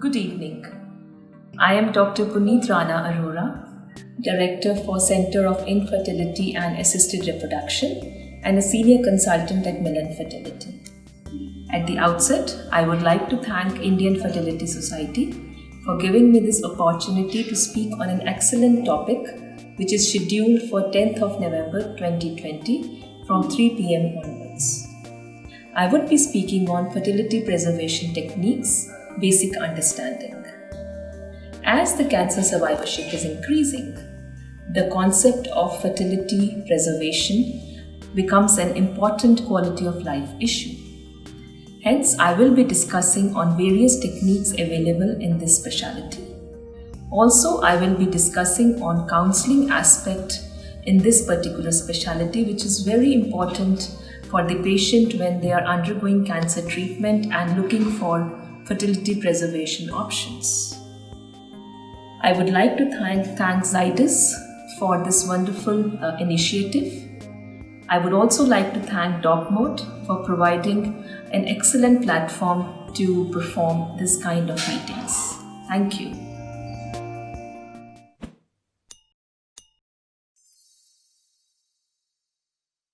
Good evening. I am Dr. Puneet Rana Arora, Director for Center of Infertility and Assisted Reproduction and a Senior Consultant at Millen Fertility. At the outset, I would like to thank Indian Fertility Society for giving me this opportunity to speak on an excellent topic which is scheduled for 10th of November 2020 from 3 p.m. onwards. I would be speaking on fertility preservation techniques, basic understanding. As the cancer survivorship is increasing, the concept of fertility preservation becomes an important quality of life issue. Hence, I will be discussing on various techniques available in this specialty. Also, I will be discussing on counseling aspect in this particular specialty, which is very important for the patient when they are undergoing cancer treatment and looking for fertility preservation options. I would like to thank Zydus for this wonderful initiative. I would also like to thank DocMote for providing an excellent platform to perform this kind of meetings. Thank you.